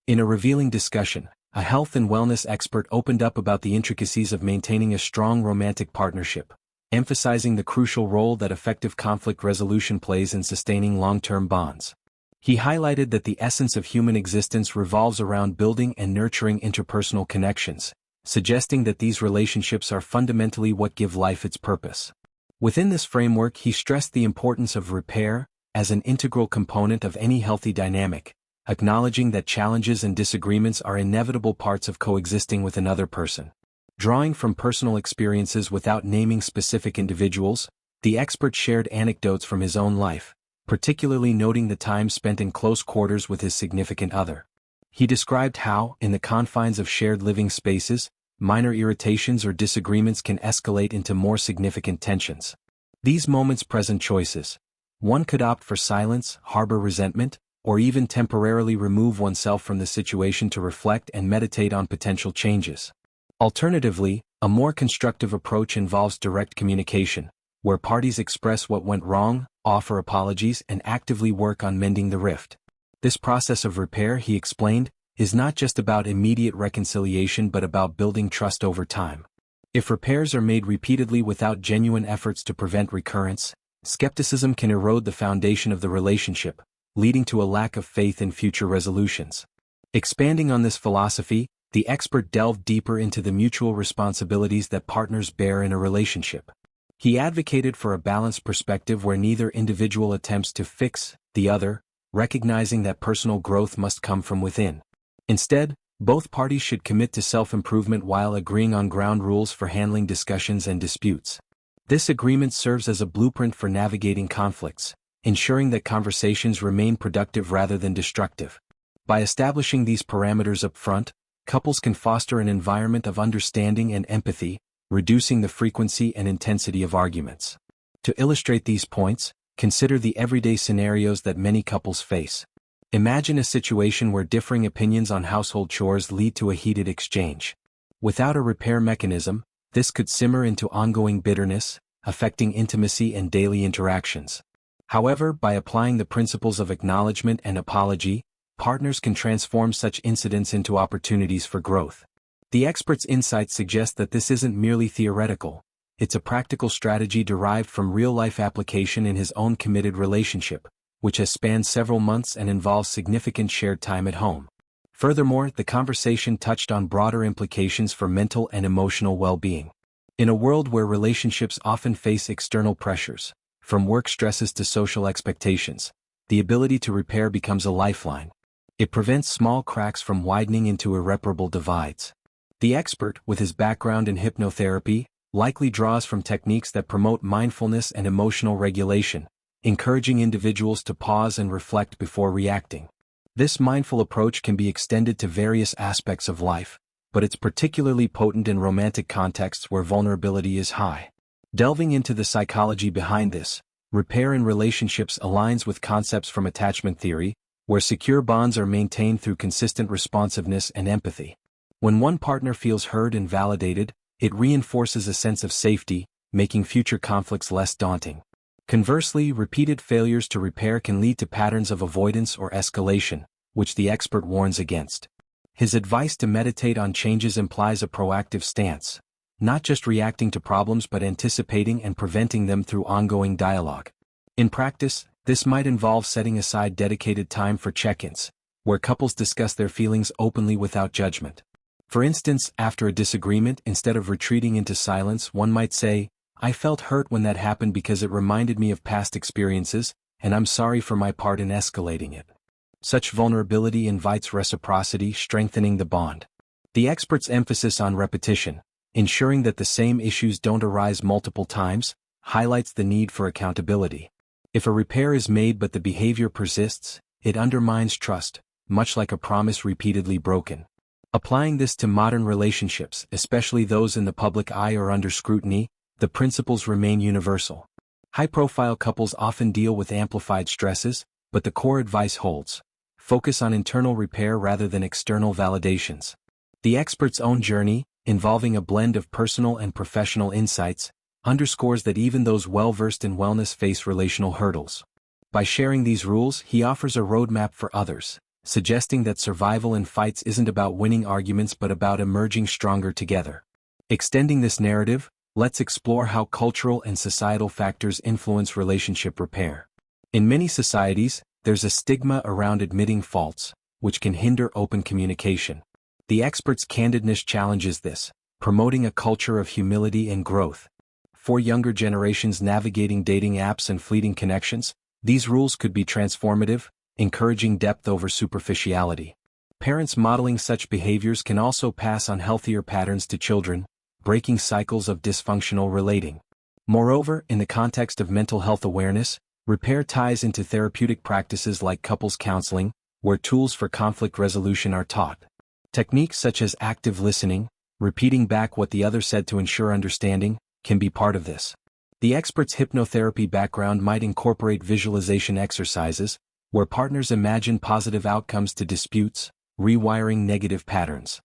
In a revealing discussion, a health and wellness expert opened up about the intricacies of maintaining a strong romantic partnership, emphasizing the crucial role that effective conflict resolution plays in sustaining long-term bonds. He highlighted that the essence of human existence revolves around building and nurturing interpersonal connections, suggesting that these relationships are fundamentally what give life its purpose. Within this framework, he stressed the importance of repair as an integral component of any healthy dynamic, acknowledging that challenges and disagreements are inevitable parts of coexisting with another person. Drawing from personal experiences without naming specific individuals, the expert shared anecdotes from his own life, particularly noting the time spent in close quarters with his significant other. He described how, in the confines of shared living spaces, minor irritations or disagreements can escalate into more significant tensions. These moments present choices. One could opt for silence, harbor resentment, or even temporarily remove oneself from the situation to reflect and meditate on potential changes. Alternatively, a more constructive approach involves direct communication, where parties express what went wrong, offer apologies, and actively work on mending the rift. This process of repair, he explained, is not just about immediate reconciliation but about building trust over time. If repairs are made repeatedly without genuine efforts to prevent recurrence, skepticism can erode the foundation of the relationship, leading to a lack of faith in future resolutions. Expanding on this philosophy, the expert delved deeper into the mutual responsibilities that partners bear in a relationship. He advocated for a balanced perspective where neither individual attempts to fix the other, recognizing that personal growth must come from within. Instead, both parties should commit to self-improvement while agreeing on ground rules for handling discussions and disputes. This agreement serves as a blueprint for navigating conflicts, ensuring that conversations remain productive rather than destructive. By establishing these parameters up front, couples can foster an environment of understanding and empathy, reducing the frequency and intensity of arguments. To illustrate these points, consider the everyday scenarios that many couples face. Imagine a situation where differing opinions on household chores lead to a heated exchange. Without a repair mechanism, this could simmer into ongoing bitterness, affecting intimacy and daily interactions. However, by applying the principles of acknowledgement and apology, partners can transform such incidents into opportunities for growth. The expert's insights suggest that this isn't merely theoretical, it's a practical strategy derived from real-life application in his own committed relationship, which has spanned several months and involves significant shared time at home. Furthermore, the conversation touched on broader implications for mental and emotional well-being. In a world where relationships often face external pressures, from work stresses to social expectations, the ability to repair becomes a lifeline. It prevents small cracks from widening into irreparable divides. The expert, with his background in hypnotherapy, likely draws from techniques that promote mindfulness and emotional regulation, encouraging individuals to pause and reflect before reacting. This mindful approach can be extended to various aspects of life, but it's particularly potent in romantic contexts where vulnerability is high. Delving into the psychology behind this, repair in relationships aligns with concepts from attachment theory, where secure bonds are maintained through consistent responsiveness and empathy. When one partner feels heard and validated, it reinforces a sense of safety, making future conflicts less daunting. Conversely, repeated failures to repair can lead to patterns of avoidance or escalation, which the expert warns against. His advice to meditate on changes implies a proactive stance, not just reacting to problems but anticipating and preventing them through ongoing dialogue. In practice, this might involve setting aside dedicated time for check-ins, where couples discuss their feelings openly without judgment. For instance, after a disagreement, instead of retreating into silence, one might say, "I felt hurt when that happened because it reminded me of past experiences, and I'm sorry for my part in escalating it." Such vulnerability invites reciprocity, strengthening the bond. The expert's emphasis on repetition, ensuring that the same issues don't arise multiple times, highlights the need for accountability. If a repair is made but the behavior persists, it undermines trust, much like a promise repeatedly broken. Applying this to modern relationships, especially those in the public eye or under scrutiny, the principles remain universal. High-profile couples often deal with amplified stresses, but the core advice holds. Focus on internal repair rather than external validations. The expert's own journey, involving a blend of personal and professional insights, underscores that even those well-versed in wellness face relational hurdles. By sharing these rules, he offers a roadmap for others, suggesting that survival in fights isn't about winning arguments but about emerging stronger together. Extending this narrative, let's explore how cultural and societal factors influence relationship repair. In many societies, there's a stigma around admitting faults, which can hinder open communication. The expert's candidness challenges this, promoting a culture of humility and growth. For younger generations navigating dating apps and fleeting connections, these rules could be transformative, encouraging depth over superficiality. Parents modeling such behaviors can also pass on healthier patterns to children, breaking cycles of dysfunctional relating. Moreover, in the context of mental health awareness, repair ties into therapeutic practices like couples counseling, where tools for conflict resolution are taught. Techniques such as active listening, repeating back what the other said to ensure understanding, can be part of this. The expert's hypnotherapy background might incorporate visualization exercises, where partners imagine positive outcomes to disputes, rewiring negative patterns.